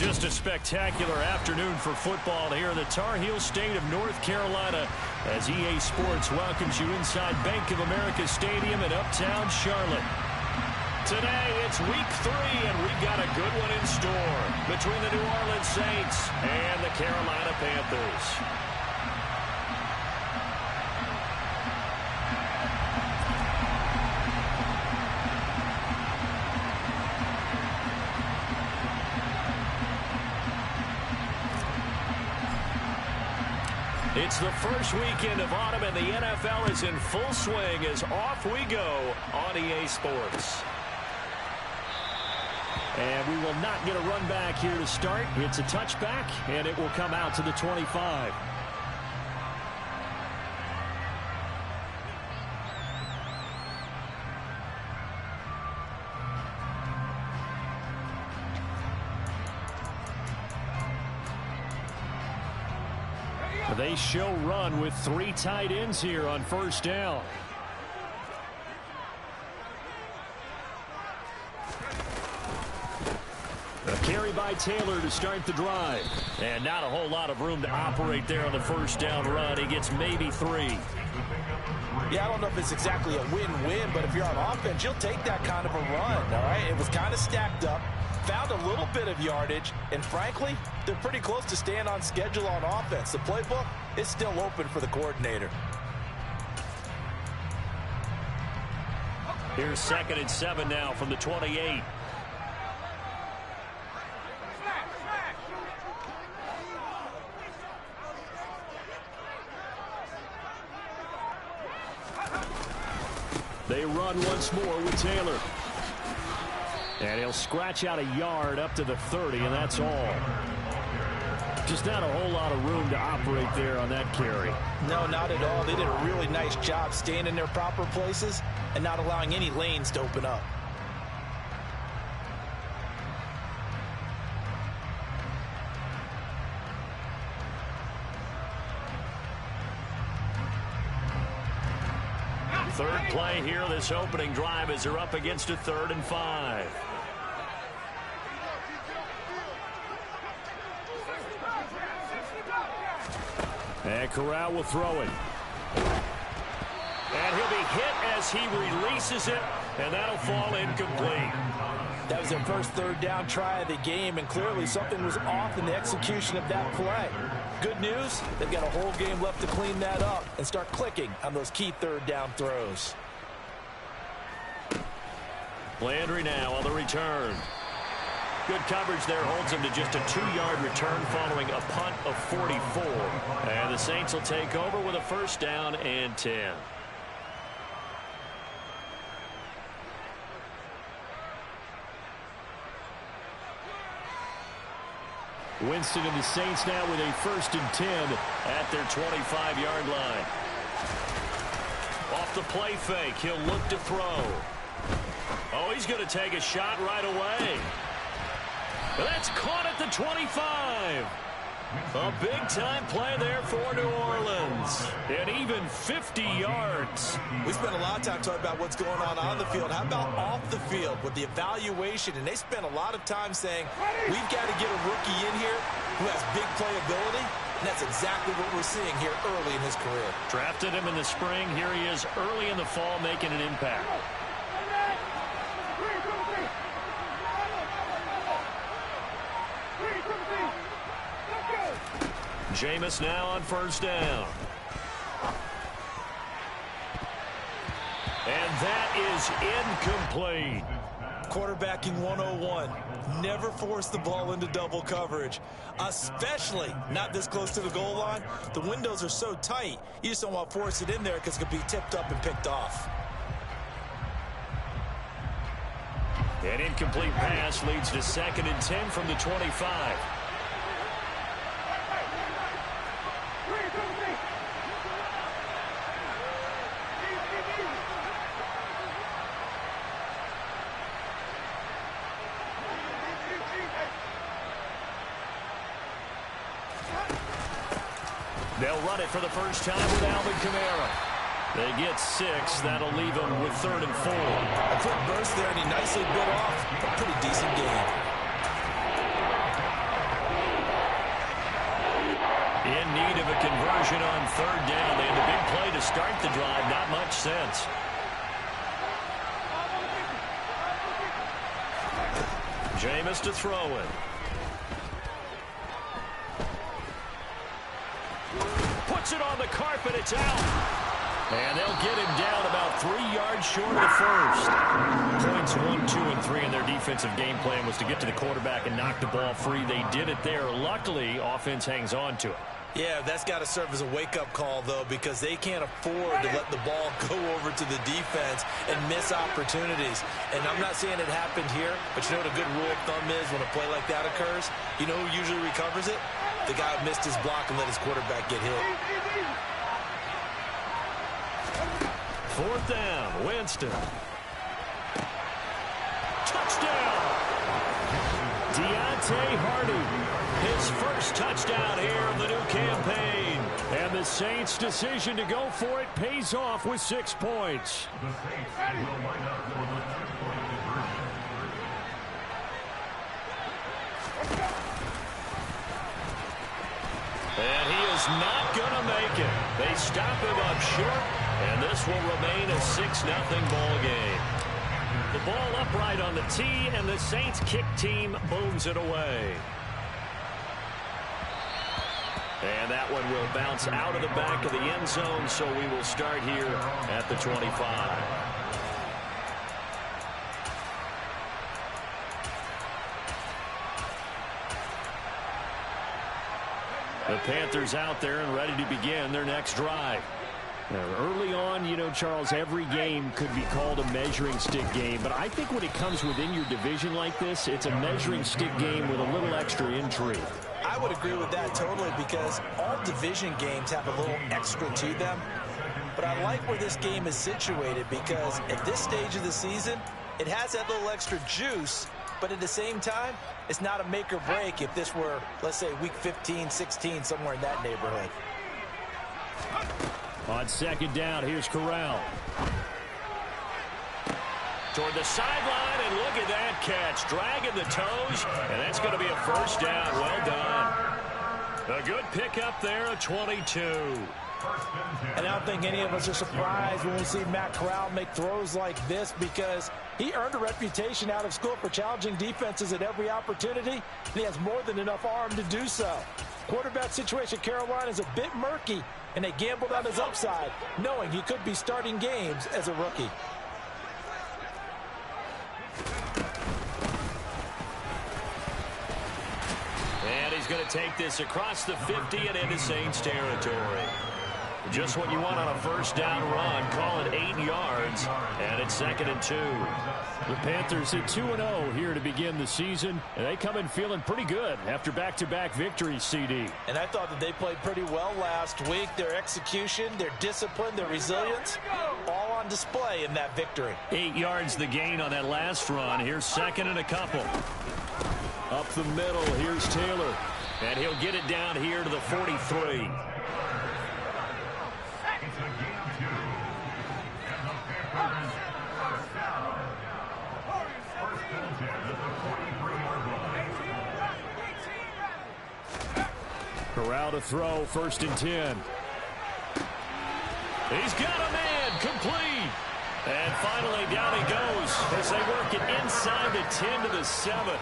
Just a spectacular afternoon for football here in the Tar Heel state of North Carolina as EA Sports welcomes you inside Bank of America Stadium in uptown Charlotte. Today, it's week 3, and we've got a good one in store between the New Orleans Saints and the Carolina Panthers. It's the first weekend of autumn, and the NFL is in full swing as off we go on EA Sports. And we will not get a run back here to start. It's a touchback, and it will come out to the 25. They show run with 3 tight ends here on first down. A carry by Taylor to start the drive. And not a whole lot of room to operate there on the first down run. He gets maybe 3. Yeah, I don't know if it's exactly a win-win, but if you're on offense, you'll take that kind of a run, all right? It was kind of stacked up. Found a little bit of yardage, and frankly, they're pretty close to staying on schedule on offense. The playbook is still open for the coordinator. Here's 2nd and 7 now from the 28. They run once more with Taylor. And he'll scratch out a yard up to the 30, and that's all. Just not a whole lot of room to operate there on that carry. No, not at all. They did a really nice job staying in their proper places and not allowing any lanes to open up. Third play here, this opening drive, as they're up against a 3rd and 5. And Corral will throw it. And he'll be hit as he releases it, and that'll fall incomplete. That was their first 3rd down try of the game, and clearly something was off in the execution of that play. Good news, they've got a whole game left to clean that up and start clicking on those key 3rd down throws. Landry now on the return. Good coverage there holds him to just a 2-yard return following a punt of 44. And the Saints will take over with a first down and 10. Winston and the Saints now with a 1st and 10 at their 25-yard line. Off the play fake, he'll look to throw. Oh, he's going to take a shot right away. That's caught at the 25. A big-time play there for New Orleans. And even 50 yards. We spent a lot of time talking about what's going on the field. How about off the field with the evaluation? And they spent a lot of time saying, we've got to get a rookie in here who has big playability. And that's exactly what we're seeing here early in his career. Drafted him in the spring. Here he is early in the fall making an impact. Jameis now on first down. And that is incomplete. Quarterbacking 101. Never force the ball into double coverage, especially not this close to the goal line. The windows are so tight, you just don't want to force it in there because it could be tipped up and picked off. An incomplete pass leads to 2nd and 10 from the 25. They'll run it for the first time with Alvin Kamara. They get 6. That'll leave them with 3rd and 4. A quick burst there, and he nicely bit off a pretty decent game. third down. They had the big play to start the drive. Not much sense. Jameis to throw it. Puts it on the carpet. It's out. And they'll get him down about 3 yards short of the first. Points 1, 2, and 3 in their defensive game plan was to get to the quarterback and knock the ball free. They did it there. Luckily, offense hangs on to it. Yeah, that's got to serve as a wake-up call, though, because they can't afford to let the ball go over to the defense and miss opportunities. And I'm not saying it happened here, but you know what a good rule of thumb is when a play like that occurs? You know who usually recovers it? The guy who missed his block and let his quarterback get hit. Fourth down, Winston. Touchdown! Deontay Hardy, his first touchdown here of the new campaign. And the Saints' decision to go for it pays off with 6 points. And he is not going to make it. They stop him up short, and this will remain a 6-0 ball game. The ball upright on the tee, and the Saints kick team booms it away. And that one will bounce out of the back of the end zone, so we will start here at the 25. The Panthers out there and ready to begin their next drive. Now, early on, you know, Charles, every game could be called a measuring stick game. But I think when it comes within your division like this, it's a measuring stick game with a little extra intrigue. I would agree with that totally because all division games have a little extra to them. But I like where this game is situated because at this stage of the season, it has that little extra juice. But at the same time, it's not a make or break if this were, let's say, week 15, 16, somewhere in that neighborhood. On second down, here's Corral. Toward the sideline, and look at that catch. Dragging the toes, and that's going to be a first down. Well done. A good pickup there, a 22. And I don't think any of us are surprised when we see Matt Corral make throws like this because he earned a reputation out of school for challenging defenses at every opportunity, and he has more than enough arm to do so. Quarterback situation at Carolina is a bit murky, and they gambled on his upside, knowing he could be starting games as a rookie. And he's going to take this across the 50 and into Saints territory. Just what you want on a first down run. Call it 8 yards, and it's 2nd and 2. The Panthers at 2-0 here to begin the season, and they come in feeling pretty good after back-to-back victories, CD. And I thought that they played pretty well last week. Their execution, their discipline, their resilience, all on display in that victory. 8 yards the gain on that last run. Here's 2nd and a couple. Up the middle, here's Taylor, and he'll get it down here to the 43. Corral to throw, 1st and 10. He's got a man, complete. And finally down he goes as they work it inside the 10 to the 7.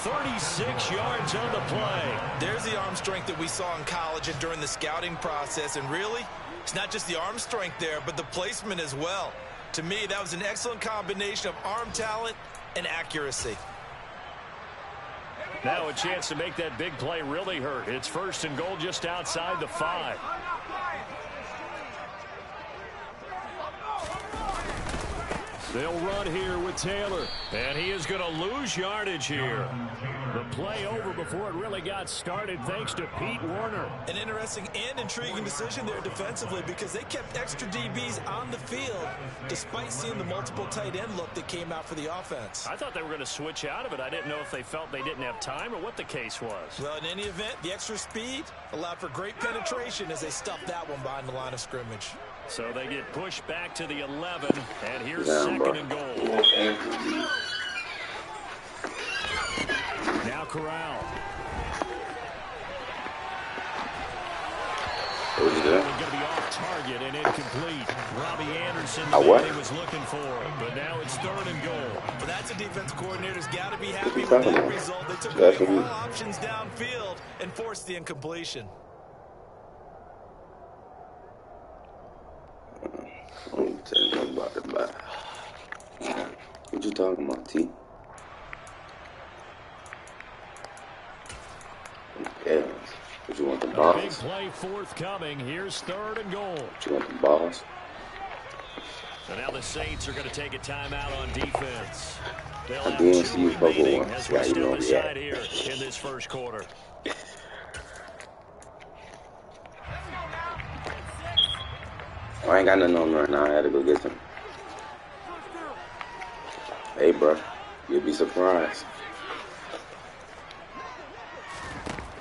36 yards on the play. There's the arm strength that we saw in college and during the scouting process. And really, it's not just the arm strength there, but the placement as well. To me, that was an excellent combination of arm talent and accuracy. Now a chance to make that big play really hurt. It's 1st and goal just outside the 5. They'll run here with Taylor, and he is going to lose yardage here. The play over before it really got started thanks to Pete Werner. An interesting and intriguing decision there defensively because they kept extra DBs on the field despite seeing the multiple tight end look that came out for the offense. I thought they were going to switch out of it. I didn't know if they felt they didn't have time or what the case was. Well, in any event, the extra speed allowed for great penetration as they stuffed that one behind the line of scrimmage. So they get pushed back to the 11, and here's 2nd and goal. Now Corral. What was that? Going to be target and incomplete. Robbie Anderson, A the what? man he was looking for. But now it's 3rd and goal. Well, that's a defense coordinator's got to be What happy you with talking that about? result. They took away That's what all we. options downfield and forced the incompletion. I don't tell you nothing about that. What you talking about, T? Yeah. What you want the A big balls? play forthcoming. Here's 3rd and goal. What you want the balls? So now the Saints are going to take a timeout on defense. They'll I have didn't 2 see you fuck with remaining one. as Yeah, we you step know, yeah. aside here in this first quarter. I ain't got nothing on right now. I had to go get some. Hey, bro. You'll be surprised.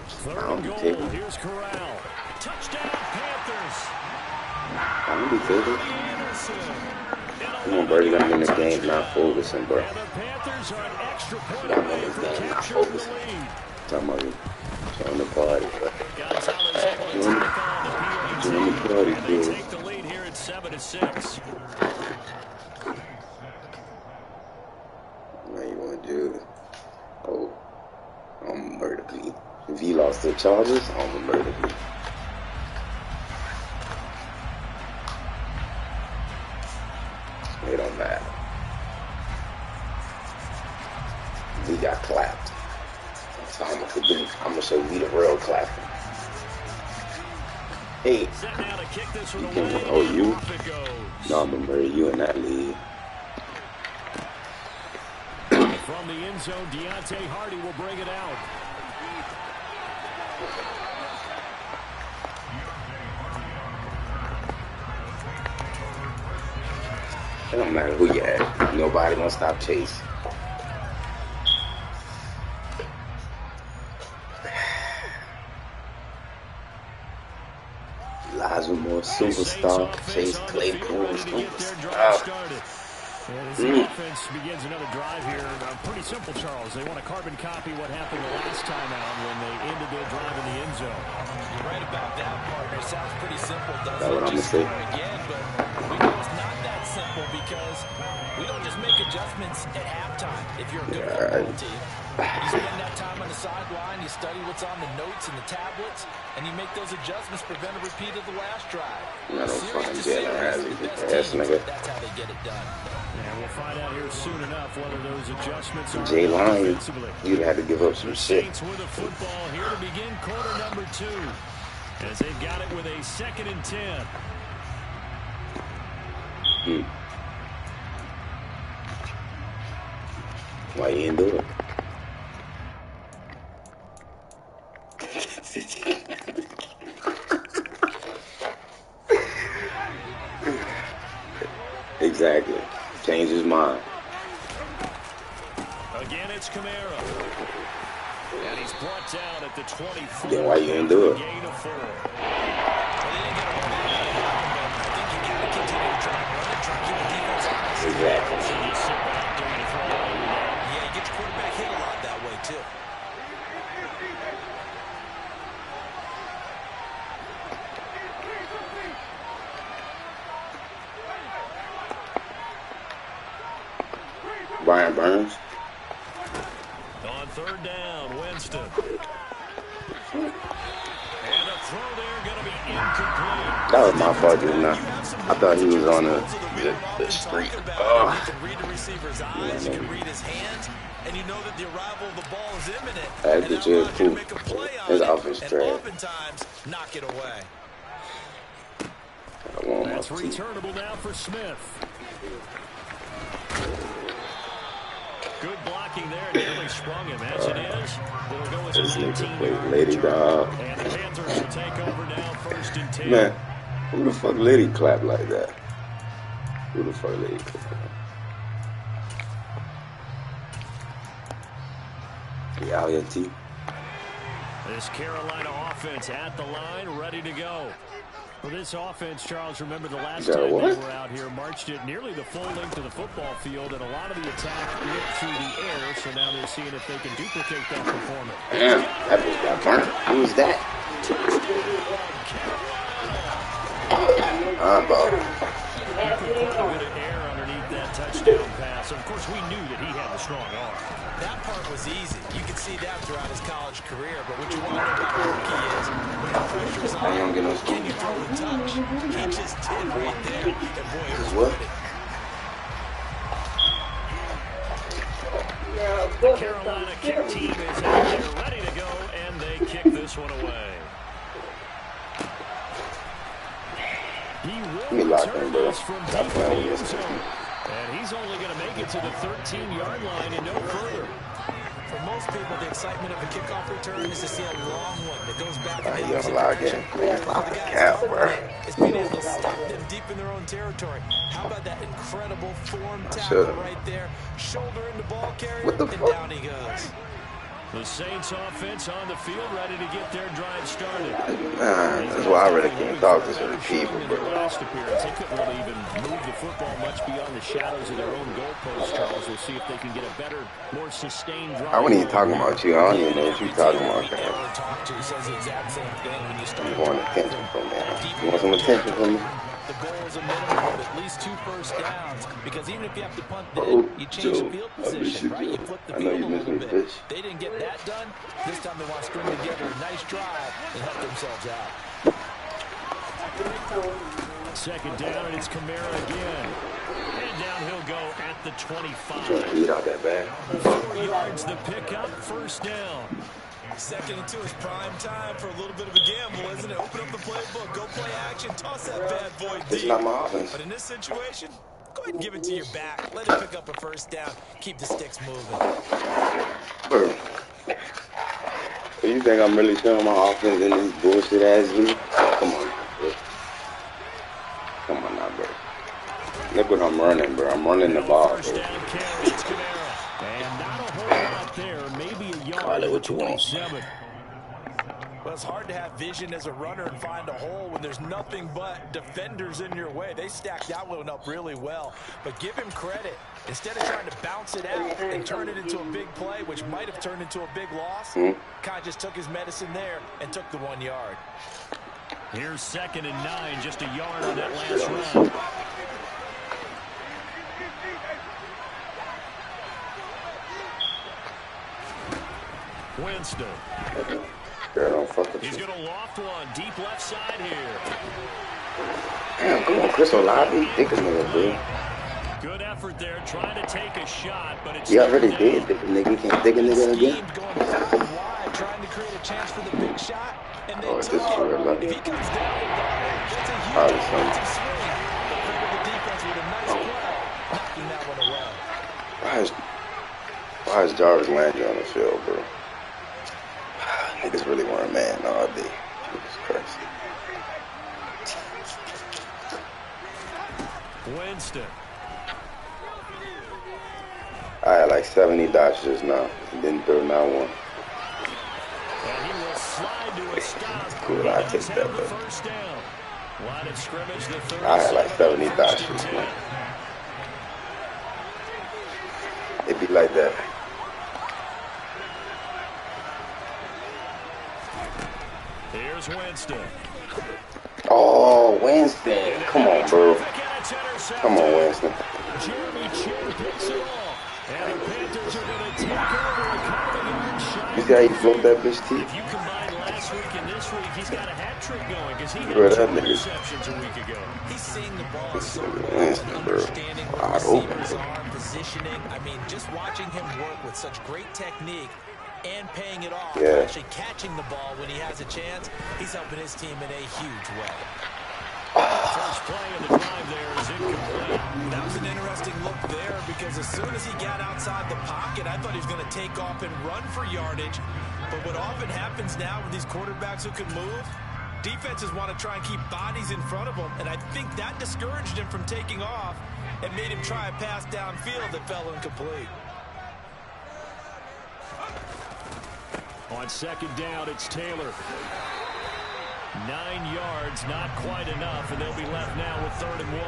I 3rd don't and be goal. taking. Here's Corral. Touchdown, Panthers. I don't be taking. Anderson. Come on, bro. You got me in the game, not focusing, bro. And the Panthers are an extra point Got me in away this from game, not capturing the focusing. lead. Talking about you. Showing the party, bro. Gonzalez able to Doing tack on the the PAT. party, And they bro. take the lead here at 7-6. What you want to do? Oh, I'm gonna murder V. If he lost the Chargers, I'm gonna murder V. It don't matter. V got clapped. So I'm gonna show V the real clapping. Hey, Set now to kick this one you away. can, oh, you? Off it goes. No, I'm gonna murder you in that league. From the end zone, Deontay Hardy will bring it out. It don't matter who you at. Nobody gonna stop chasing. Elijah Moore, superstar. Chase Claypool, superstar. And as the offense begins another drive here, pretty simple, Charles. They want to carbon copy what happened the last time out when they ended their drive in the end zone. You're right about that, partner. Sounds pretty simple, doesn't That's it? what I'm Just gonna say. score again, but we know it's not that simple because we don't just make adjustments at halftime if you're a good football team. You spend that time on the sideline, you study what's on the notes and the tablets, and you make those adjustments, prevent a repeat of the last drive. I don't Series find to Jalen series, Ramsey, the best ass teams, nigga. that's how they get it done. And we'll find out here soon enough whether those adjustments are Jay Lion, defensively. you'd have to give up some The shit. Saints with a football here to begin quarter number 2. As they've got it with a 2nd and 10. Why you didn't do it? Exactly. Change his mind. Again, it's Kamara. And he's brought down at the 24. Then why you didn't do it? Gain of 4. Well, they didn't get a whole lot out of it, but I think you got to continue to try and run it, try and keep the defense honest. Exactly. So you sit back during the throw every day. Yeah, you get your quarterback hit a lot that way, too. Brian Burns. On 3rd down, Winston. And a throw there going to be incomplete. That was my fault just now. I thought he was on the street. You can read the receiver's eyes, you can read his hands, and you know that the arrival of the ball is imminent. That And bitch now is Roger cool. make a play on His it, offense and trash. oftentimes knock it away. I want my That's team. returnable now for Smith. Good blocking there. Nearly sprung him. As it is, it'll go as This a nigga 19 play yard Lady return. Dog. And the Panthers will take over now 1st and 10. Man, who the fuck Lady clap like that? Who the fuck Lady clap? Yeah, out here, T. This Carolina offense at the line, ready to go. For this offense, Charles, remember the last Is that time what? they were out here, marched it nearly the full length of the football field, and a lot of the attack went through the air, so now they're seeing if they can duplicate that performance. Damn, that bitch got burnt. Who was that? I'm about He put quite a bit of air underneath that touchdown pass. Of course, we knew that he had the strong arm. That part was easy. You could see that throughout his college career. But what you want to know about a rookie is when the pressure's on, can you throw a touch? He just did right there. And boy, it was what? The Carolina kick team is out there ready to go, and they kick this one away. He will return this from deep in the end zone. And he's only going to make it to the 13-yard line and no further. For most people, the excitement of a kickoff return is to see a long one that goes back in you the don't like it. It's being able to stop them deep in their own territory. How about that incredible form tackle right there? Shoulder into ball carrier, and down he goes. The Saints offense on the field ready to get their drive started. That's why I really can't talk to certain people, bro. Last appearance, they couldn't really even move the football much beyond the shadows of their own goalposts, Charles. We'll see if they can get a better, more sustained drive. I wasn't even talking about you. I don't even know what you're talking about, guys. You want attention from me? You want some attention from me? The goal is a minimum of at least 2 first downs, because even if you have to punt dead, you change the field position, right? You flip the field a little bit. They didn't get that done. This time they want to string together a nice drive and help themselves out. Second down, and it's Kamara again. And down he'll go at the 25. Beat out that bad. 4 yards the pickup, first down. Second and 2 is prime time for a little bit of a gamble, isn't it? Open up the playbook, go play action, toss that bad boy deep. It's not my offense. But in this situation, go ahead and give it to your back. Let it pick up a first down. Keep the sticks moving. Bro, so you think I'm really showing my offense in this bullshit ass league? Come on, bro. Come on now, bro. Look what I'm running, bro. I'm running the ball, bro. Carly, what you want? Well, it's hard to have vision as a runner and find a hole when there's nothing but defenders in your way. They stacked that one up really well. But give him credit. Instead of trying to bounce it out and turn it into a big play, which might have turned into a big loss, kind of just took his medicine there and took the 1 yard. Here's 2nd and 9, just a yard on that last run. Winston. He's going to loft one deep left side here. Damn, come on, Chris Olave. Think of nigga, bro. Good effort there, trying to take a shot, but it's. He already did, think a nigga. You can't think a nigga again. Trying to create a chance for the big shot, and they this is real lucky. If he comes down, that's a huge defensive swing. The defense with a nice play, knocking that one away. Why is Jarvis Landry on the field, bro? Niggas really weren't man all day. Jesus Christ. Winston. I had like 70 dots just now. Didn't throw not one. And he will slide to a stop. Cool, I take that, but first down. Line of scrimmage, the I had like 70 dots just now. It'd be like that. Here's Winston. Oh, Winston. Come on, bro. Come on, Winston. Jeremy Chin picks it off. And the Panthers are going to take over a couple of yards shy. You see how he float that bitch teeth? If you combine last week and this week, he's got a hat trick going because he had Bro, 2 that nigga. interceptions a week ago. He's seeing the ball so Winston, well, bro. understanding where receivers are, positioning. I mean, just watching him work with such great technique and paying it off, actually catching the ball when he has a chance, he's helping his team in a huge way. First play of the drive there is incomplete. That was an interesting look there because as soon as he got outside the pocket, I thought he was going to take off and run for yardage. But what often happens now with these quarterbacks who can move, defenses want to try and keep bodies in front of them, and I think that discouraged him from taking off and made him try a pass downfield that fell incomplete. On 2nd down, it's Taylor. 9 yards, not quite enough, and they'll be left now with 3rd and 1.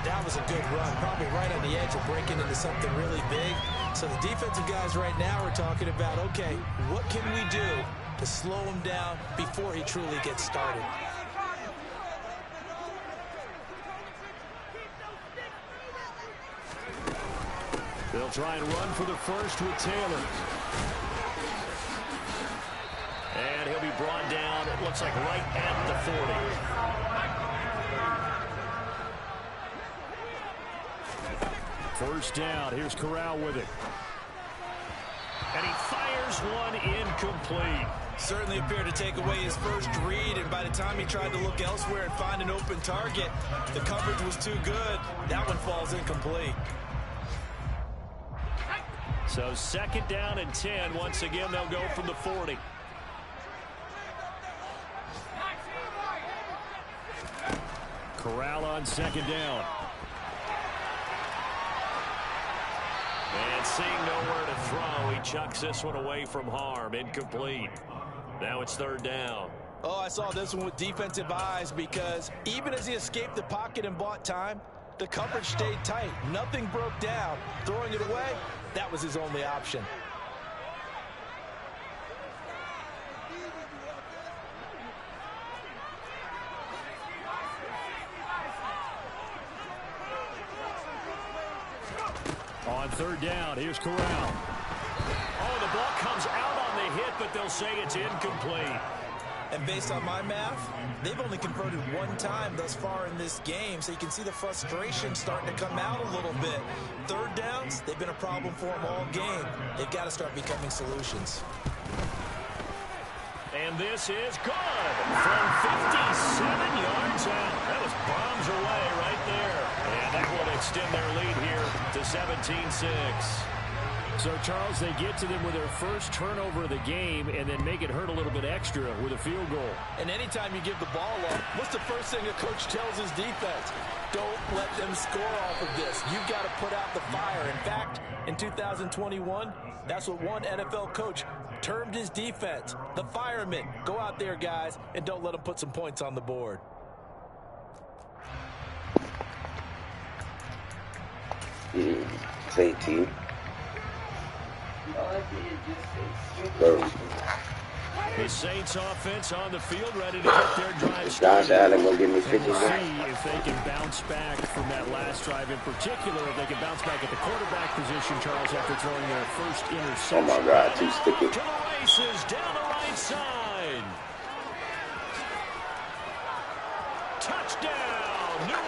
That was a good run, probably right on the edge of breaking into something really big. So the defensive guys right now are talking about, okay, what can we do to slow him down before he truly gets started? They'll try and run for the first with Taylor. And he'll be brought down, it looks like right at the 40. First down, here's Corral with it. And he fires one incomplete. Certainly appeared to take away his first read, and by the time he tried to look elsewhere and find an open target, the coverage was too good. That one falls incomplete. So 2nd down and 10. Once again, they'll go from the 40. Corral on 2nd down. And seeing nowhere to throw, he chucks this one away from harm. Incomplete. Now it's 3rd down. Oh, I saw this one with defensive eyes, because even as he escaped the pocket and bought time, the coverage stayed tight. Nothing broke down. Throwing it away, that was his only option. On 3rd down, here's Corral. Oh, the ball comes out on the hit, but they'll say it's incomplete. And based on my math, they've only converted one time thus far in this game, so you can see the frustration starting to come out a little bit. 3rd downs, they've been a problem for them all game. They've got to start becoming solutions. And this is good from 57 yards out. That was bombs away right there. And that will extend their lead here to 17-6. So, Charles, they get to them with their first turnover of the game and then make it hurt a little bit extra with a field goal. And anytime you give the ball up, what's the first thing a coach tells his defense? Don't let them score off of this. You've got to put out the fire. In fact, in 2021, that's what one NFL coach termed his defense. The firemen. Go out there, guys, and don't let them put some points on the board. It's 18. The Saints offense on the field, ready to get their drive Josh started. Allen will give me 50. We'll see if they can bounce back from that last drive, in particular, if they can bounce back at the quarterback position, Charles, after throwing their first interception. Oh my God, too sticky. To the races, down the right side. Touchdown, New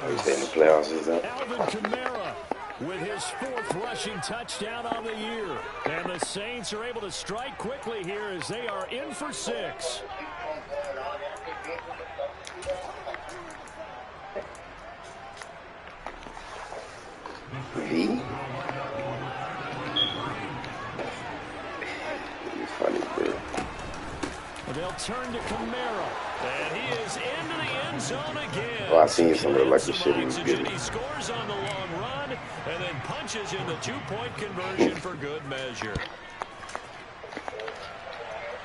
Orleans. He's in the playoffs, is that? Alvin Kamara with his 4th rushing touchdown on the year. And the Saints are able to strike quickly here as they are in for 6. V? Funny, bro. They'll turn to Kamara. And he is into the end zone again. Oh, I seen some of the lucky shit he was getting. He scores on the long run and then punches in the 2-point conversion for good measure.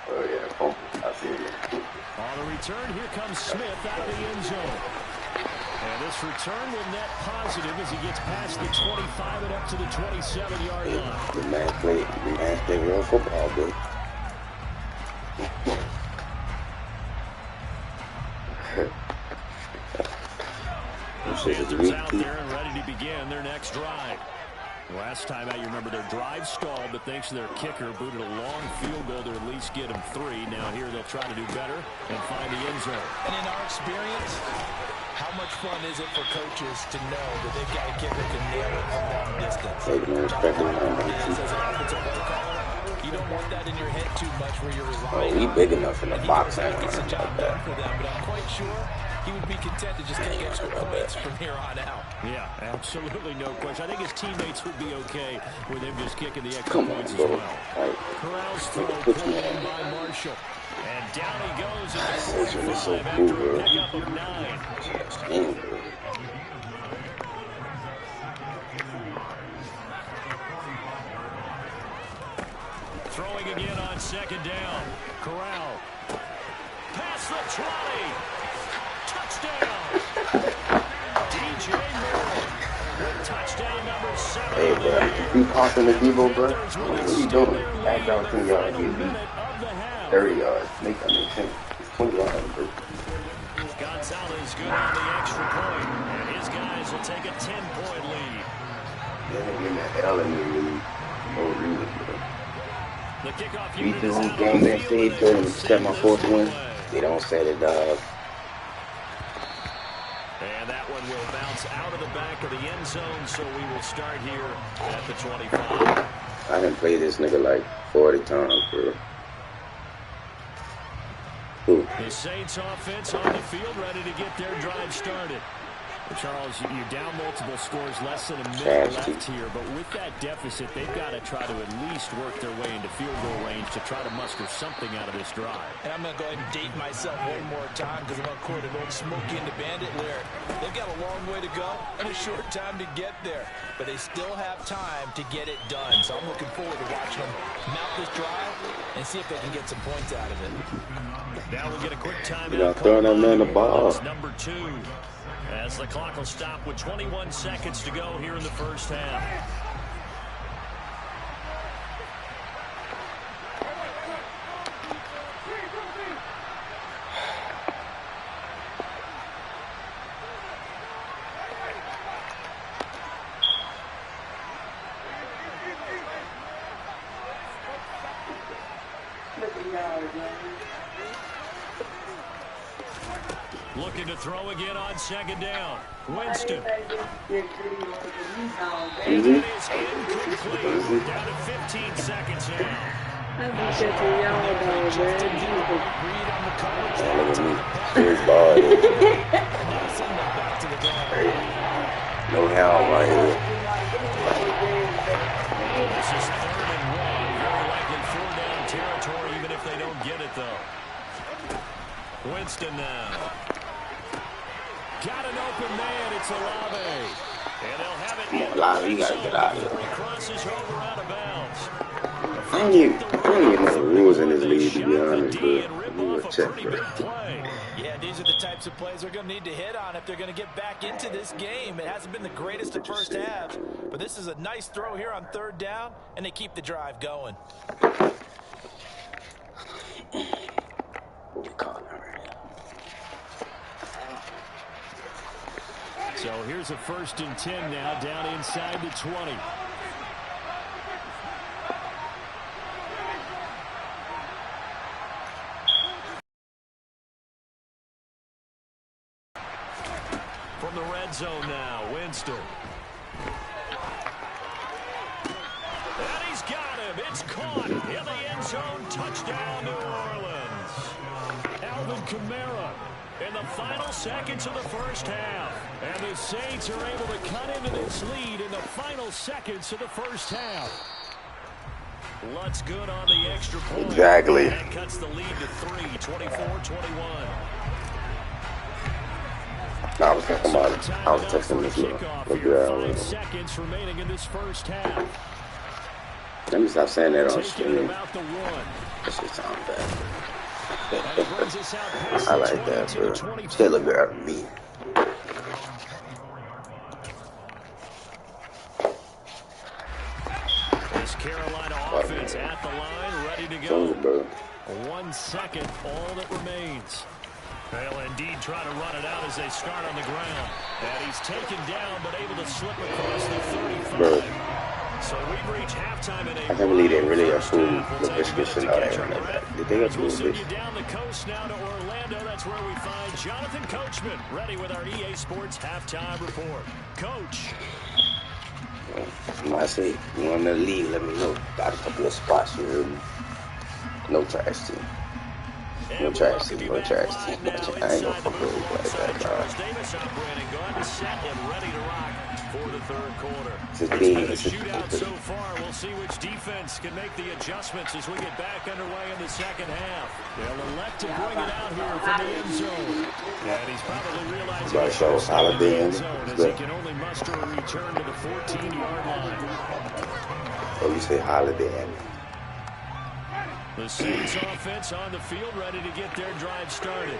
Oh, yeah, pump. I see it. On the return, here comes Smith out of the end zone. And this return will net positive as he gets past the 25 and up to the 27-yard line. The man played real football, dude. Panthers out there and ready to begin their next drive. Last time out, you remember their drive stalled, but thanks to their kicker, booted a long field goal to at least get them 3. Now here they'll try to do better and find the end zone. And in our experience, how much fun is it for coaches to know that they've got a kicker that can nail it from long distance? You don't want that in your head too much where you're relying. Oh, he big enough in the box. He gets the job done for them, but I'm quite sure he would be content to just take extra points from here on out. Yeah, absolutely no question. I think his teammates would be okay with him just kicking the extra points as well. Corral's throw pulled in by Marshall. And down he goes at the 45 after a pickup of 9. Throwing again on 2nd down. Corral. Past the 20. Touchdown. DJ Moore with touchdown number 7. Hey, bro, you keep passing the Devo, bro. What are you doing? Back down 10 yards, you beat 30 yards. Make that make sense. It's 20 yards, bro. Gonzalez good on the extra point, and his guys will take a 10-point lead. getting that L in the league. No reason, bro. The kickoff Beat unit the is whole out on game the that field, stage and to set my fourth win. They don't set it, dog. And that one will bounce out of the back of the end zone, so we will start here at the 25. I done played this nigga like 40 times, bro. Who? The Saints offense on the field, ready to get their drive started. Well, Charles, you're down multiple scores, less than a minute left here, but with that deficit, they've got to try to at least work their way into field goal range to try to muster something out of this drive. And I'm going to go ahead and date myself one more time because I'm going to quote an old Smokey and the Bandit lyric. They've got a long way to go and a short time to get there, but they still have time to get it done. So I'm looking forward to watching them mount this drive and see if they can get some points out of it. Now we'll get a quick time. You know, throwing that man the ball. That's number 2. As the clock will stop with 21 seconds to go here in the first half. Looking to throw again on second down. Winston. And that is incomplete. Down to 15 seconds now. Read on the coverage. Look at me. Here's ball. No helm right here. This is 3rd and 1. Very likely 4-down territory, even if they don't get it, though. Winston now. Got an open man. It's Olave. And they'll have it. Come on, Olave, you gotta get out of here. He crosses over out of bounds. I don't even know the rules in this league, to be honest, bro. You will check, bro. Yeah, these are the types of plays they're going to need to hit on if they're going to get back into this game. It hasn't been the greatest of first halves, but this is a nice throw here on 3rd down, and they keep the drive going. What we call it right here? So here's a 1st and 10 now, down inside the 20. From the red zone now, Winston. And he's got him. It's caught in the end zone. Touchdown, New Orleans. Alvin Kamara in the final seconds of the first half. And the Saints are able to cut into this lead in the final seconds of the first half. Lutz good on the extra point. Exactly. And cuts the lead to 3, 24-21. I was talking about it. I was texting this little girl. 5 seconds remaining in this first half. Let me stop saying that on Taking stream. about the 1. That shit sound bad. And it brings us out past I the like 20 that, to bro. the 25. Still a girl to me. This Carolina offense at the line, ready to go. Bro. 1 second, all that remains. They'll indeed try to run it out as they start on the ground. And he's taken down, but able to slip across the 35. Bro. So we've reached halftime in a I can't believe they really approved the prescription out there like that. Did they We'll approve send this? you down the coast now to Orlando. That's where we find Jonathan Coachman, ready with our EA Sports halftime report. Coach. I say, you want to leave, let me know. Got a couple of spots, you heard me? No trash team. No trash team, no trash team. I ain't gonna fuck with it like that, Charles Davis operating, going to set and ready to rock for the 3rd quarter. It's a It's team. been a It's a shootout so far. We'll see which defense can make the adjustments as we get back underway in the second half. They'll elect to bring it out here from the end zone. And he's probably realizing Right, so he's in Holiday the in end it. zone It's as he good. can only muster a return to the 14-yard line. Oh, you say Holiday in it. The Saints offense on the field, ready to get their drive started.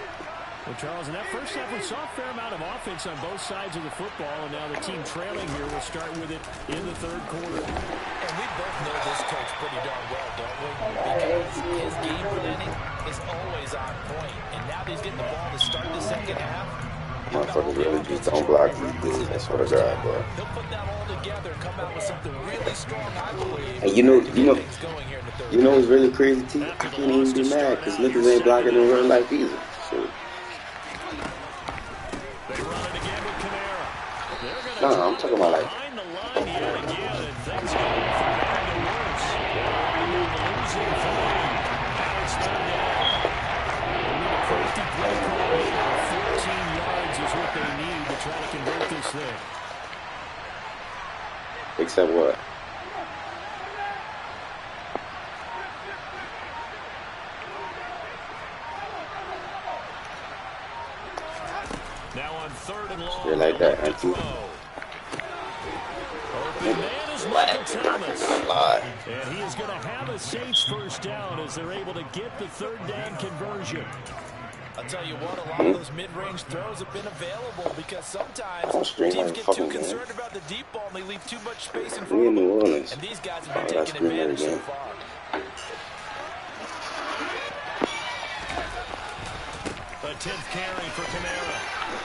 Well, Charles, in that first half, we saw a fair amount of offense on both sides of the football, and now the team trailing here will start with it in the 3rd quarter. And we both know this coach pretty darn well, don't we? Because his game planning is always on point. And now that he's getting the ball to start the second half, Motherfuckers really just don't block these dudes. I swear to God, bro. They'll put that all together and come out with something really strong, I believe. And you know what's really crazy, T? I can't even be mad because niggas ain't blocking in real life either. So. No, I'm talking about like. Except what? Now on 3rd and long. You're like that, aren't you? Open man is Michael Thomas. And he is going to have a Saints first down as they're able to get the 3rd down conversion. I'll tell you what, a lot of those mid-range throws have been available because sometimes teams get too concerned about the deep ball and they leave too much space in front of them. And these guys have been taking advantage so far. A 10th carry for Kamara.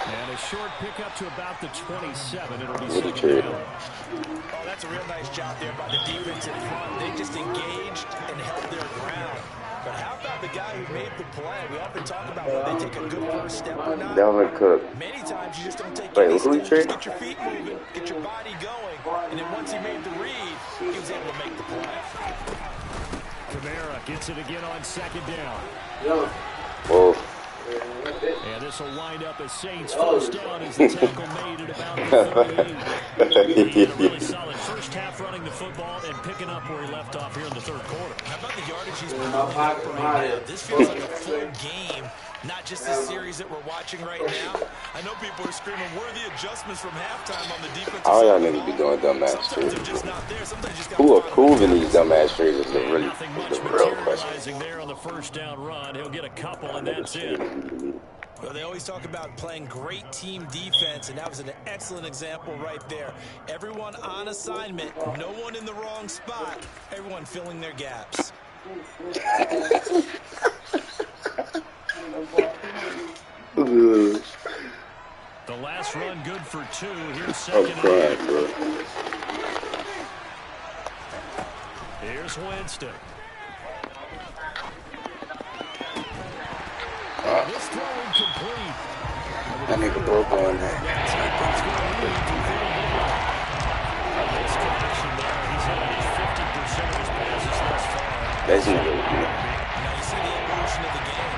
And a short pickup to about the 27. It'll be 2nd down. Oh, that's a real nice job there by the defense in front. They just engaged and held their ground. But how about the guy who made the play? We often talk about whether they take a good first step or not. Dalvin Cook. Many times you just don't take any steps. Just get your feet moving, get your body going. And then once he made the read, he was able to make the play. Kamara gets it again on 2nd down. Whoa. And this will wind up as Saints first down as the tackle made at about the 38. He had a really solid first half running the football and picking up where he left off here in the 3rd quarter. How about the yardage he's putting up right now? This feels like a full game, not just this series that we're watching right now. I know people are screaming, where are the adjustments from halftime on the defensive all side? y'all niggas be doing dumbass trades. Who approving these dumbass trades is the real question. There on the first down run, he'll get a couple and that's it. Well, they always talk about playing great team defense, and that was an excellent example right there. Everyone on assignment, no one in the wrong spot, everyone filling their gaps. The last run good for 2. Here's 2nd and 8. Here's Winston. This throw incomplete. That nigga broke on that. This connection there, he's had 50% of his passes thus far. That's nigga. Now you see the evolution of the game.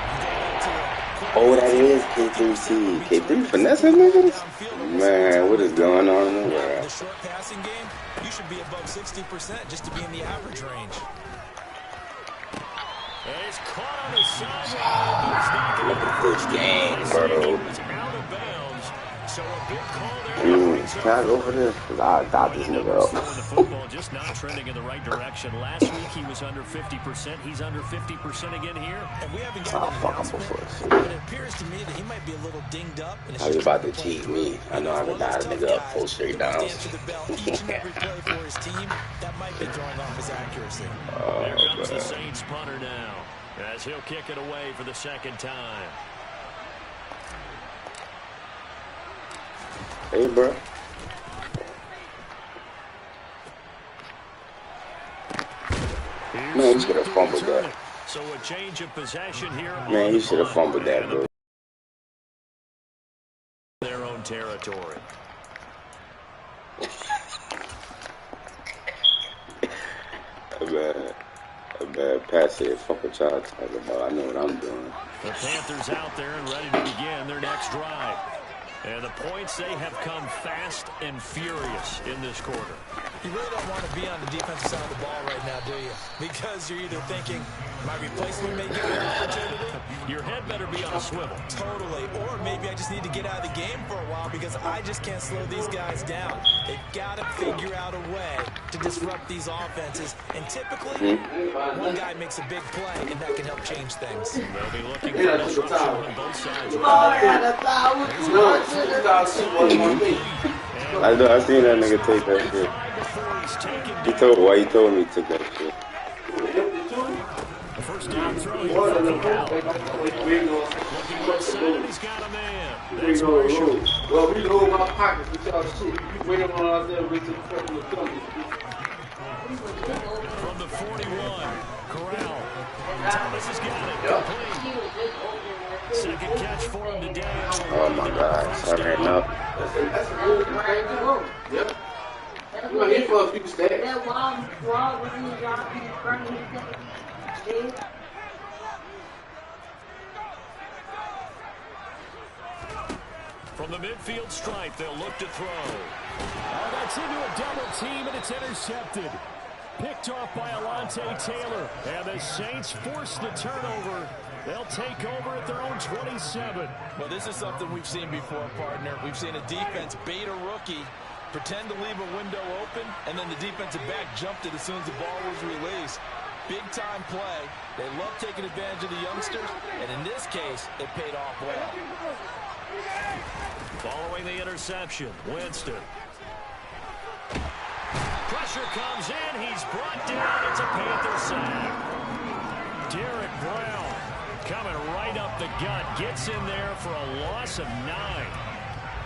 Oh, that is K3C. K3 finessing niggas? Man, what is going on in the world? The short passing game, you should be above 60% just to be in the average range. He's caught on his sideline. Look at this game, bro. Out of bounds. So a big call there. Can I go for this? Because I got this nigga up. The football just not trending in the right direction. Last week he was under 50%. He's under 50% again here. And we haven't gotten an announcement, but it appears to me that he might be a little dinged up. And I was about to cheat me. I know I can got a nigga up 4 straight downs. Each and every play for his team, that might be throwing off his accuracy. There comes the Saints punter now, as he'll kick it away for the 2nd time. Hey, bro. Man, you should have fumbled that. So a change of possession here. Man, you should have fumbled that, bro. Their own territory. A bad pass here. Fuck what y'all talking about. I know what I'm doing. The Panthers out there and ready to begin their next drive. And the points, they have come fast and furious in this quarter. You really don't want to be on the defensive side of the ball right now, do you? Because you're either thinking, my replacement may get an opportunity. Your head better be on a swivel. Totally. Or maybe I just need to get out of the game for a while because I just can't slow these guys down. They've got to figure out a way to disrupt these offenses. And typically, one guy makes a big play, and that can help change things. They'll be looking for disruption on both sides. I seen that nigga take that shit. Why he told me he took that shit. First down throw here for Corral. Looking left side, and he's got a man. That's Marshall. Well, we load my pockets with y'all shoot. You wait on out there with the couple of thumbs. From the 41, Corral. Thomas has got it. Complete. Second catch for him today. Oh my God, sorry, no. That's a good thing. Yep. You know, he's for a few stats. From the midfield stripe, they'll look to throw. Oh, that's into a double team, and it's intercepted. Picked off by Alontae Taylor. And the Saints force the turnover. They'll take over at their own 27. Well, this is something we've seen before, partner. We've seen a defense bait a rookie, pretend to leave a window open, and then the defensive back jumped it as soon as the ball was released. Big-time play. They love taking advantage of the youngsters, and in this case, it paid off well. Following the interception, Winston. Pressure comes in. He's brought down. It's a Panther sack. Derek Brown coming right up the gut. Gets in there for a loss of 9.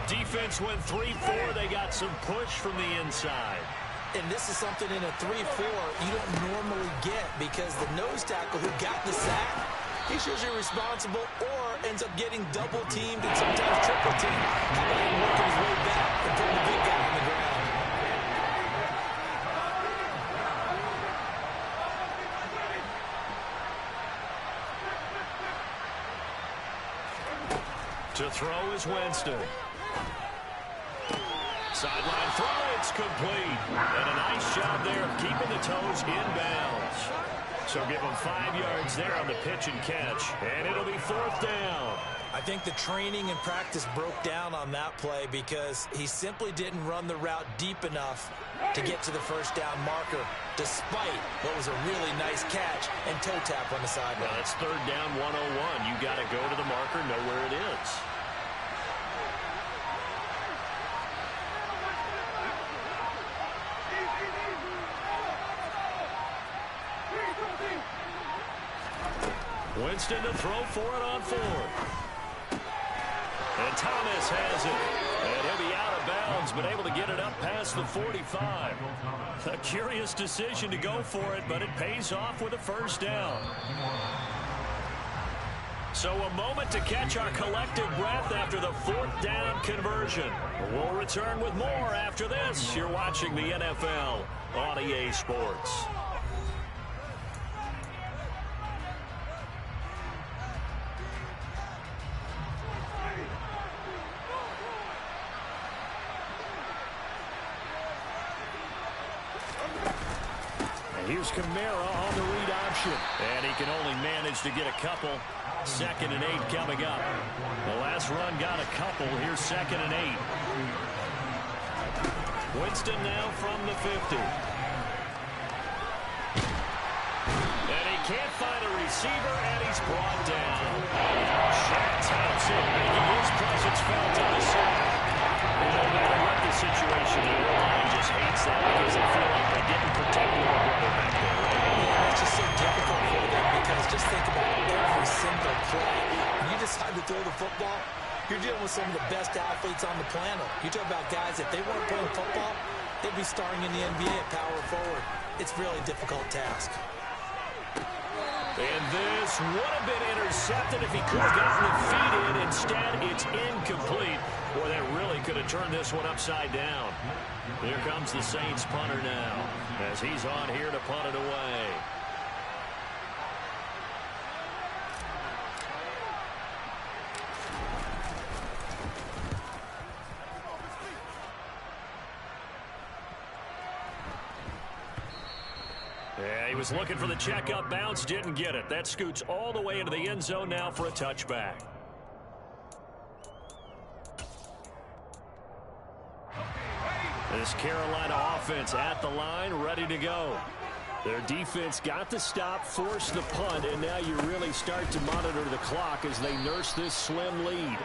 Defense went 3-4. They got some push from the inside. And this is something in a 3-4 you don't normally get because the nose tackle who got the sack, he's usually responsible or ends up getting double teamed and sometimes triple teamed. How about him working his way back and putting the big guy on the ground? To throw is Winston. Sideline throw, it's complete. And a nice job there of keeping the toes in bounds. So give him 5 yards there on the pitch and catch. And it'll be 4th down. I think the training and practice broke down on that play because he simply didn't run the route deep enough to get to the first down marker, despite what was a really nice catch and toe tap on the sideline. Well, it's 3rd down 101. You got to go to the marker, know where it is. Winston to throw for it on 4th. And Thomas has it. And he'll be out of bounds, but able to get it up past the 45. A curious decision to go for it, but it pays off with a first down. So a moment to catch our collective breath after the 4th down conversion. We'll return with more after this. You're watching the NFL on EA Sports. Here's Kamara on the read option. And he can only manage to get a couple. 2nd and 8 coming up. The last run got a couple. Here's 2nd and 8. Winston now from the 50. And he can't find a receiver, and he's brought down. Shaq Thompson making his presence felt on the side. And no matter what the situation, the line just hates that because they feel like they didn't protect their brother back there. Yeah, it's just so difficult for them because just think about every single play. When you decide to throw the football, you're dealing with some of the best athletes on the planet. You talk about guys, if they weren't playing football, they'd be starring in the NBA at power forward. It's a really difficult task. And this would have been intercepted if he could have gotten the feet in. Instead, it's incomplete. Boy, that really could have turned this one upside down. Here comes the Saints punter now as he's on here to punt it away. Yeah, he was looking for the checkup bounce, didn't get it. That scoots all the way into the end zone now for a touchback. This Carolina offense at the line, ready to go. Their defense got the stop, forced the punt, and now you really start to monitor the clock as they nurse this slim lead.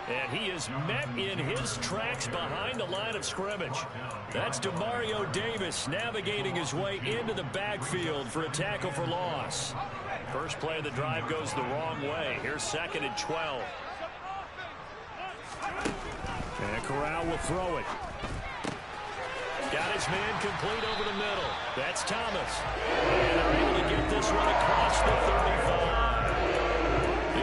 And he is met in his tracks behind the line of scrimmage. That's Demario Davis navigating his way into the backfield for a tackle for loss. First play of the drive goes the wrong way. Here's 2nd and 12. And Corral will throw it. Got his man complete over the middle. That's Thomas. And they're able to get this one across the 35.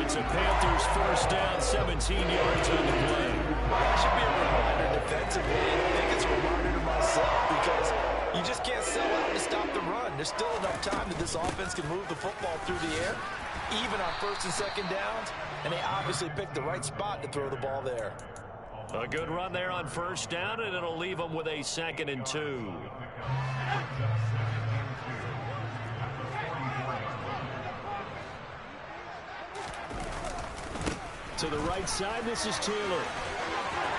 It's a Panthers first down, 17 yards on the play. That should be a reminder defensively, and I think it's a reminder to myself because you just can't sell out to stop the run. There's still enough time that this offense can move the football through the air, even on 1st and 2nd downs, and they obviously picked the right spot to throw the ball there. A good run there on 1st down, and it'll leave them with a 2nd and 2. To the right side, this is Taylor.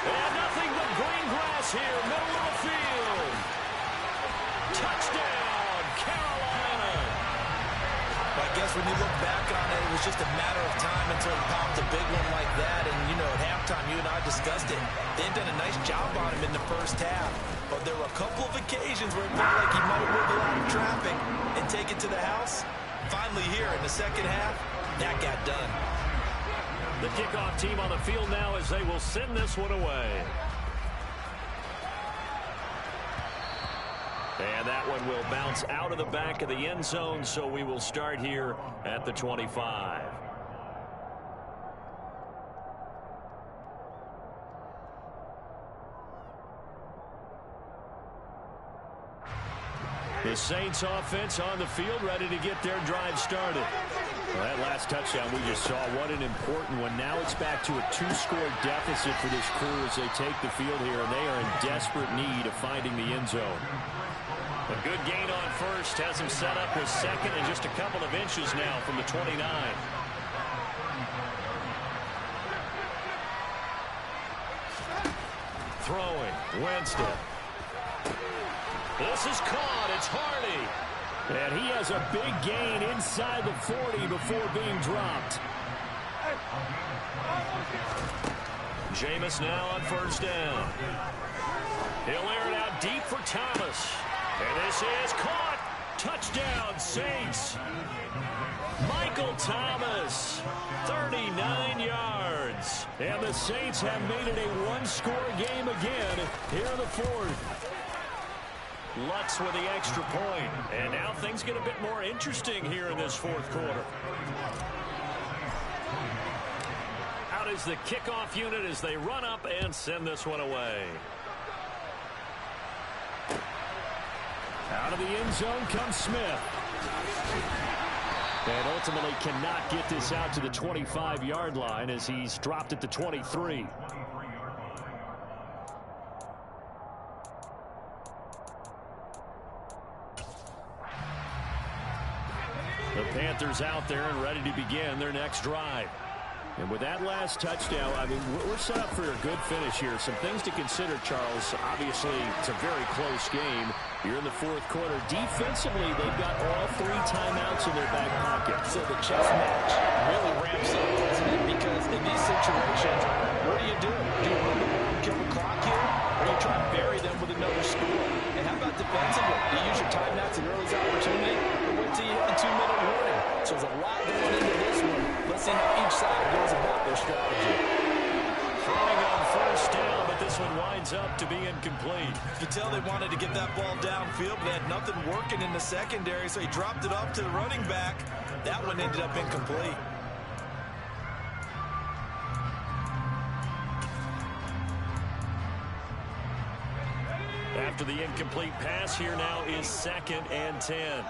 And nothing but green grass here, middle of the field. Touchdown, Carolina. I guess when you look back on it, it was just a matter of time until he popped a big one like that. And, you know, at halftime, you and I discussed it. They've done a nice job on him in the first half. But there were a couple of occasions where it felt like he might have moved a lot of traffic and take it to the house. Finally here in the second half, that got done. The kickoff team on the field now as they will send this one away. And that one will bounce out of the back of the end zone, so we will start here at the 25. The Saints offense on the field, ready to get their drive started. Well, that last touchdown we just saw, what an important one. Now it's back to a 2-score deficit for this crew as they take the field here, and they are in desperate need of finding the end zone. A good gain on 1st has him set up with 2nd and just a couple of inches now from the 29. Throwing, Winston. This is caught. It's Hardy. And he has a big gain inside the 40 before being dropped. Jameis now on 1st down. He'll air it out deep for Thomas. And this is caught. Touchdown, Saints. Michael Thomas, 39 yards. And the Saints have made it a 1-score game again here in the 4th. Lutz with the extra point. And now things get a bit more interesting here in this 4th quarter. Out is the kickoff unit as they run up and send this one away. Out of the end zone comes Smith. And ultimately cannot get this out to the 25-yard line as he's dropped at the 23. The Panthers out there and ready to begin their next drive. And with that last touchdown, I mean, we're set up for a good finish here. Some things to consider, Charles. Obviously, it's a very close game. You're in the 4th quarter. Defensively, they've got all 3 timeouts in their back pocket. So the chess match really ramps up, doesn't it? Because in these situations, what do? Do you run the ball and kill the clock here? Or do you try to bury them with another score? And how about defensively? Do you use your timeouts and early opportunity? Or wait till you hit the 2-minute warning? So there's a lot going into this one. Let's see how each side goes about their strategy. Throwing on 1st down, but this one winds up to be incomplete. You can tell they wanted to get that ball downfield, but they had nothing working in the secondary, so he dropped it off to the running back. That one ended up incomplete. After the incomplete pass, here now is 2nd and 10.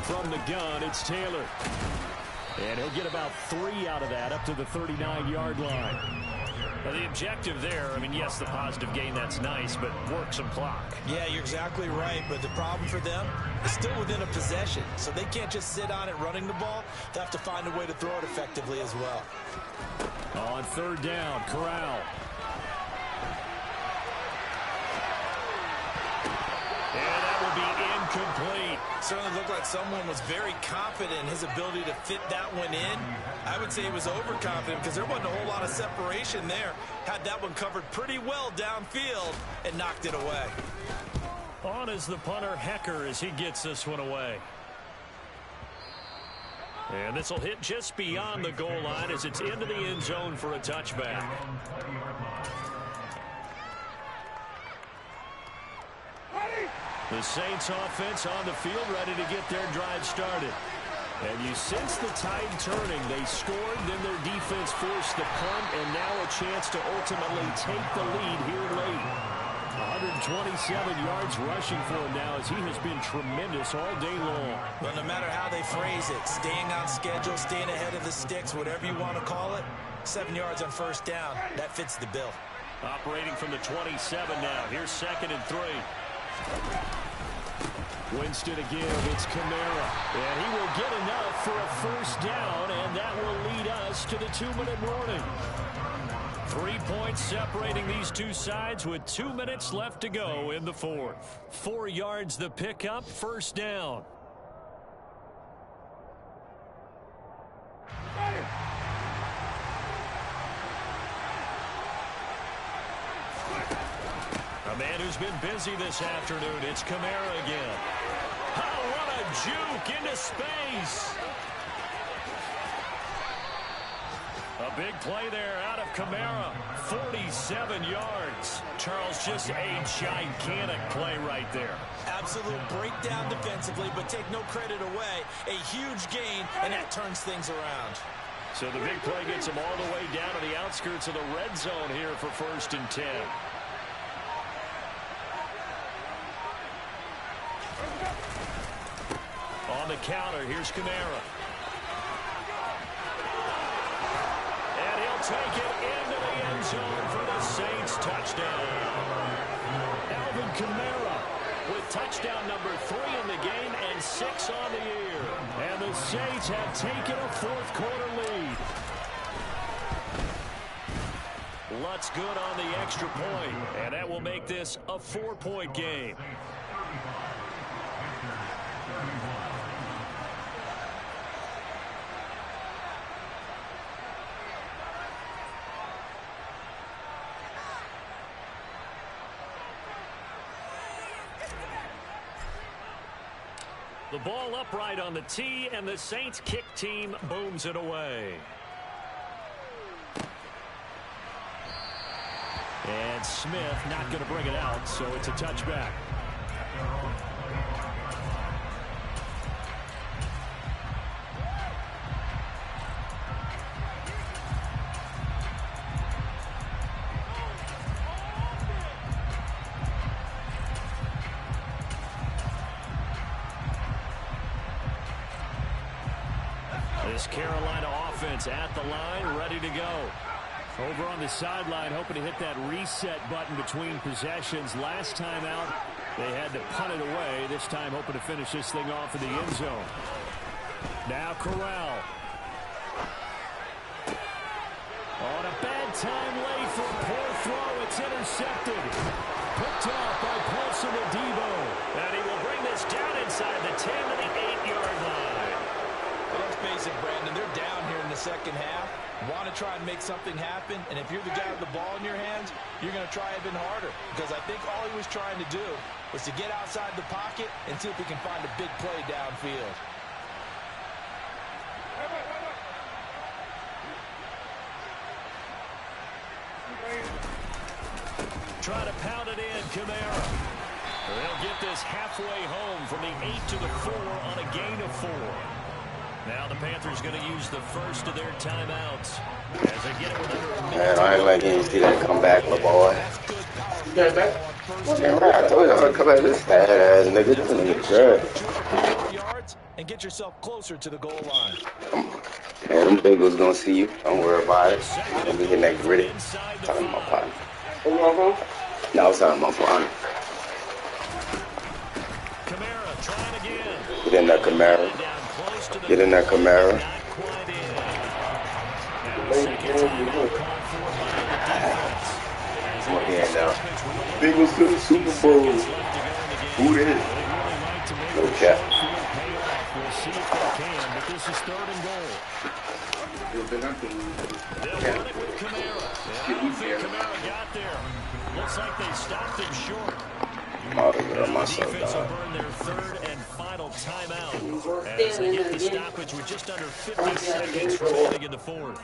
From the gun, it's Taylor. And he'll get about 3 out of that up to the 39-yard line. Now the objective there, I mean, yes, the positive gain, that's nice, but work some clock. Yeah, you're exactly right, but the problem for them is still within a possession, so they can't just sit on it running the ball. They have to find a way to throw it effectively as well. On 3rd down, Corral. And that will be incomplete. Certainly looked like someone was very confident in his ability to fit that one in. I would say he was overconfident because there wasn't a whole lot of separation there. Had that one covered pretty well downfield and knocked it away. On is the punter, Hecker, as he gets this one away. And this will hit just beyond the goal line as it's into the end zone for a touchback. The Saints offense on the field ready to get their drive started. And you sense the tide turning. They scored, then their defense forced the punt, and now a chance to ultimately take the lead here late. 127 yards rushing for him now as he has been tremendous all day long. Well, no matter how they phrase it, staying on schedule, staying ahead of the sticks, whatever you want to call it, 7 yards on first down, that fits the bill. Operating from the 27 now. Here's 2nd and 3. Winston again, it's Kamara. And he will get enough for a first down, and that will lead us to the 2-minute warning. 3 points separating these two sides with 2 minutes left to go in the fourth. 4 yards the pickup, first down. A man who's been busy this afternoon, it's Kamara again. Oh, what a juke into space. A big play there out of Kamara. 47 yards. Charles, just a gigantic play right there. Absolute breakdown defensively, but take no credit away. A huge gain, and that turns things around. So the big play gets him all the way down to the outskirts of the red zone here for 1st and 10. On the counter, here's Kamara. And he'll take it into the end zone for the Saints touchdown. Alvin Kamara with touchdown number 3 in the game and 6 on the year. And the Saints have taken a 4th quarter lead. Lutz good on the extra point, and that will make this a 4-point game. The ball upright on the tee, and the Saints kick team booms it away. And Smith not going to bring it out, so it's a touchback. This Carolina offense at the line, ready to go. Over on the sideline, hoping to hit that reset button between possessions. Last time out, they had to punt it away. This time, hoping to finish this thing off in the end zone. Now Corral. On a bad time late for a poor throw. It's intercepted. Picked off by Paulson Adebo. And he will bring this down inside the 10 to the 8-yard line. Let's face it, Brandon, they're down here in the second half. Want to try and make something happen, and if you're the guy with the ball in your hands, you're going to try even harder, because I think all he was trying to do was to get outside the pocket and see if he can find a big play downfield. Try to pound it in, Kamara. They'll get this halfway home from the 8 to the 4 on a gain of 4. Now the Panthers going to use the first of their timeouts as they get it with under a minute. Man, I ain't like you see that come back, little boy. Yeah, back. Damn right, I told you I'm gonna come back this fat ass nigga. This nigga trash. Yards and get yourself closer to the goal line. Man, them Bengals gonna see you. Don't worry about it. Let me get that gritty. Talking about partner. No, I was talking about partner. Kamara trying again. Get in that Kamara. Get in that Kamara. Yeah, now. Bengals to the Super Bowl. Who this? No cap. We'll see if they can, but this is 3rd and goal. They'll run it with Kamara. And I don't think Kamara got there. Looks like they stopped him short. Oh, girl, my soul, Defense will dog. burn their third and final timeout as they get the stoppage with just under 50 seconds remaining in the fourth.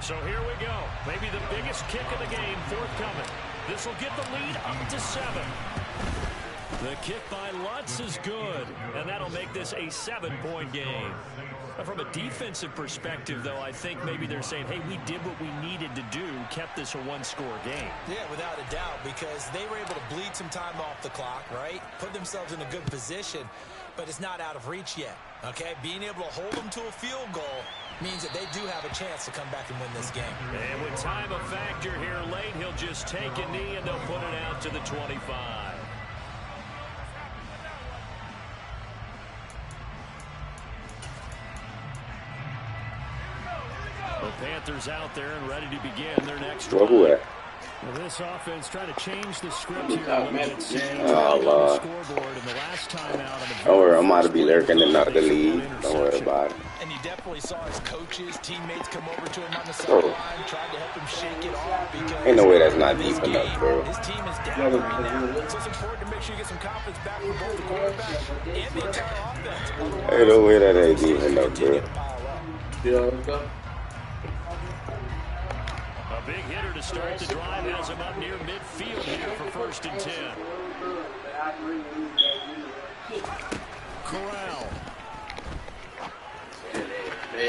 So here we go. Maybe the biggest kick of the game forthcoming. This will get the lead up to 7. The kick by Lutz is good, and that'll make this a 7-point game. From a defensive perspective, though, I think maybe they're saying, hey, we did what we needed to do, kept this a one-score game. Yeah, without a doubt, because they were able to bleed some time off the clock, right? Put themselves in a good position, but it's not out of reach yet, okay? Being able to hold them to a field goal means that they do have a chance to come back and win this game. And with time a factor here late, he'll just take a knee, and they'll put it out to the 25. The Panthers out there and ready to begin their next drive. Where Well, this offense trying to change the script here a little bit. Oh, Lord. Scoreboard and the last time out on the Don't worry, I'm out to be lurking and not the lead. Don't worry about it. And you definitely saw his coaches, teammates come over to him on the sideline, tried to help him shake it off. Because Ain't no way that's not deep enough, bro. his team is down right now. So it's important to make sure you get some confidence back from both the quarterback and the entire offense. Ain't no way that ain't deep enough, bro. A big hitter to start the drive has him up near midfield here for 1st and 10. Corral.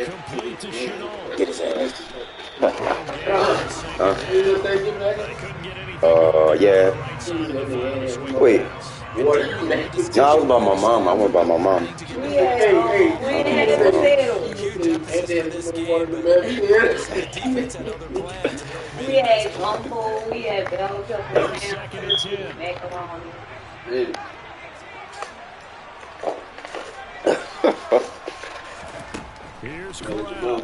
Complete to Chenault. Get his ass. Yeah. Wait. No, I was by my mom. I went by my mom. We had gumbo, we had bell pepper, macaroni. Here's Corral.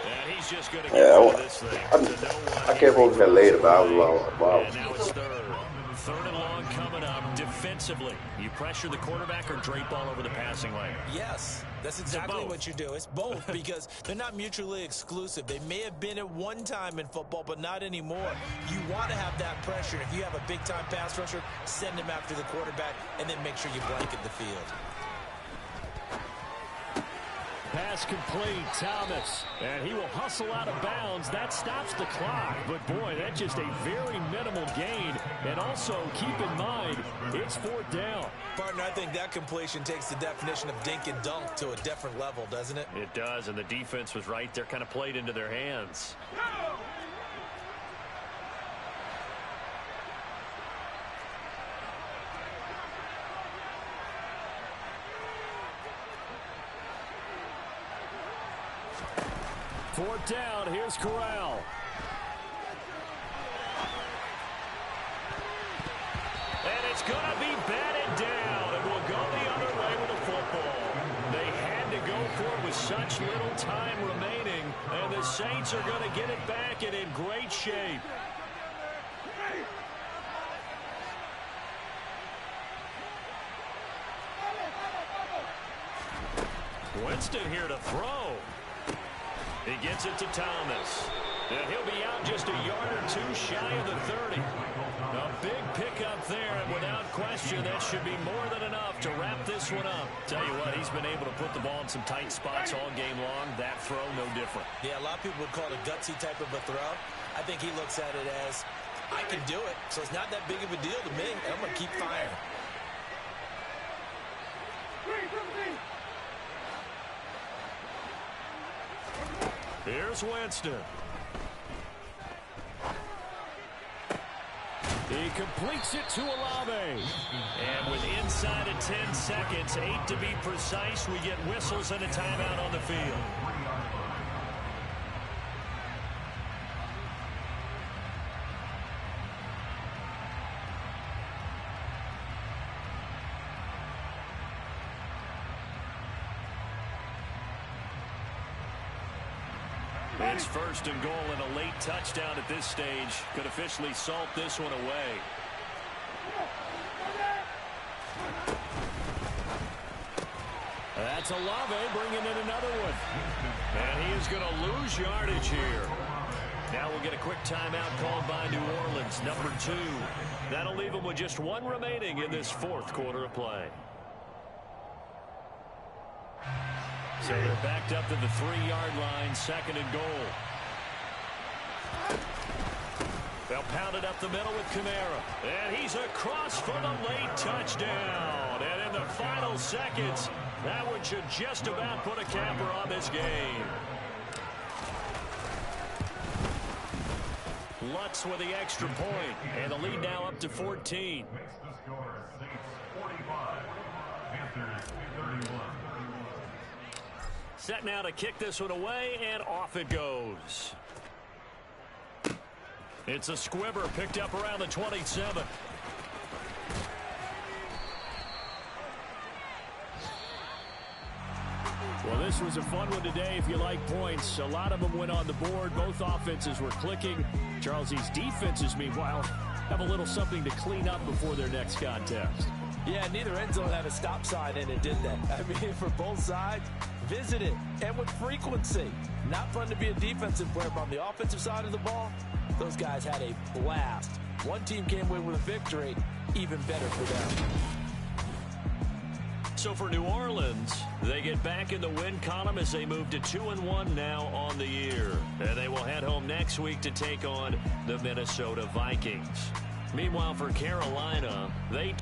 And he's just going to get this thing. I can't hold that later, but I was wow. And now it's third. Third and long coming up defensively. You pressure the quarterback or drape all over the passing lane? Yes, that's exactly what you do. It's both because they're not mutually exclusive. They may have been at one time in football, but not anymore. You want to have that pressure. If you have a big-time pass rusher, send him after the quarterback, and then make sure you blanket the field. Pass complete, Thomas. And he will hustle out of bounds. That stops the clock. But, boy, that's just a very minimal gain. And also, keep in mind, it's 4th down. Partner, I think that completion takes the definition of dink and dunk to a different level, doesn't it? It does, and the defense was right there, kind of played into their hands. Fourth down, here's Corral. And it's going to be batted down, and we'll go the other way with the football. They had to go for it with such little time remaining, and the Saints are going to get it back and in great shape. Winston here to throw. He gets it to Thomas. And he'll be out just a yard or two shy of the 30. A big pickup there, and without question, that should be more than enough to wrap this one up. Tell you what, he's been able to put the ball in some tight spots all game long. That throw, no different. Yeah, a lot of people would call it a gutsy type of a throw. I think he looks at it as, I can do it, so it's not that big of a deal to me, and I'm going to keep firing. Here's Winston. He completes it to Olave. And with inside of 10 seconds, 8 to be precise, we get whistles and a timeout on the field. It's 1st and goal, and a late touchdown at this stage could officially salt this one away. That's Olave bringing in another one. And he is going to lose yardage here. Now we'll get a quick timeout called by New Orleans, number 2. That'll leave them with just 1 remaining in this 4th quarter of play. So they're backed up to the 3-yard line, 2nd and goal. They'll pound it up the middle with Kamara. And he's across for the late touchdown. And in the final seconds, that one should just about put a capper on this game. Lutz with the extra point, and the lead now up to 14. Set now to kick this one away, and off it goes. It's a squibber picked up around the 27. Well, this was a fun one today if you like points. A lot of them went on the board. Both offenses were clicking. Charles's defenses, meanwhile, have a little something to clean up before their next contest. Yeah, neither end zone had a stop sign in it, did they? I mean, for both sides, visit it, and with frequency. Not fun to be a defensive player, but on the offensive side of the ball, those guys had a blast. One team came away with a victory, even better for them. So for New Orleans, they get back in the win column as they move to 2-1 now on the year. And they will head home next week to take on the Minnesota Vikings. Meanwhile, for Carolina, they...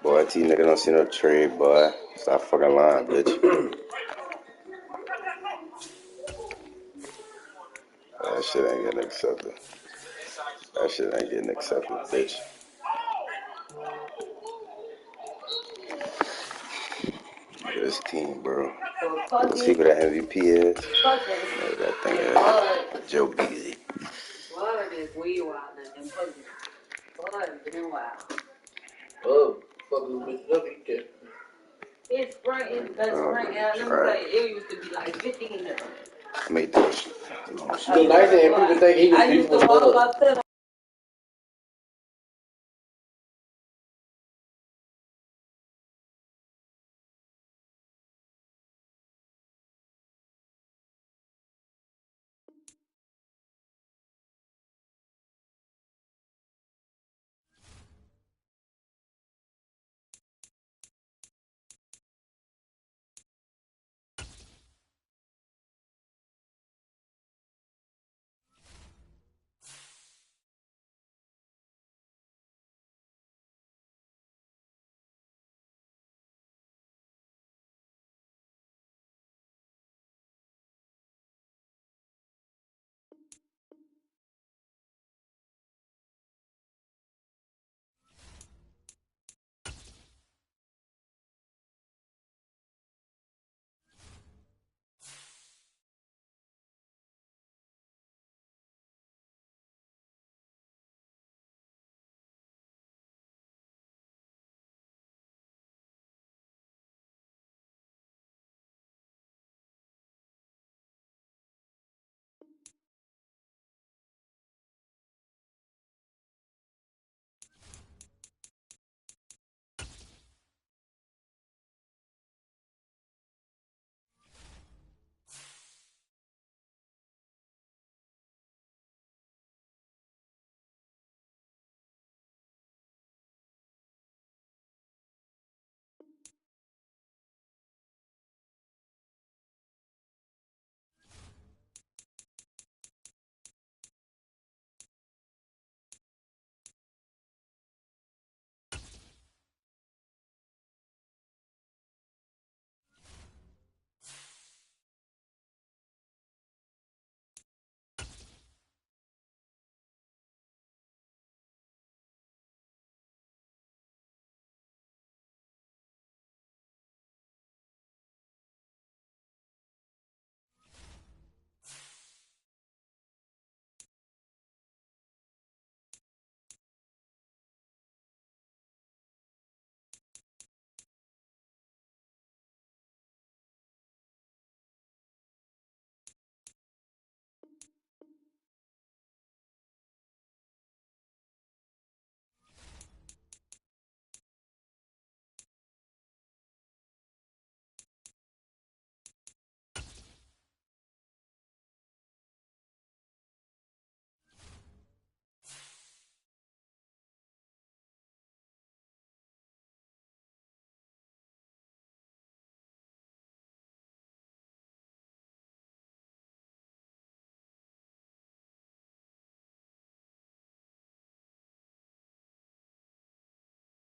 Boy, T nigga don't see no trade, boy. Stop fucking lying, bitch. That shit ain't getting accepted. That shit ain't getting accepted, bitch. This team, bro. Let's see who that MVP is. That thing is Joe Beasley. Oh, fucking bitch, it's spring, it's best spring out. It used to be like 15 of them. I made those. The nice thing, people think he was. I used to walk up to them.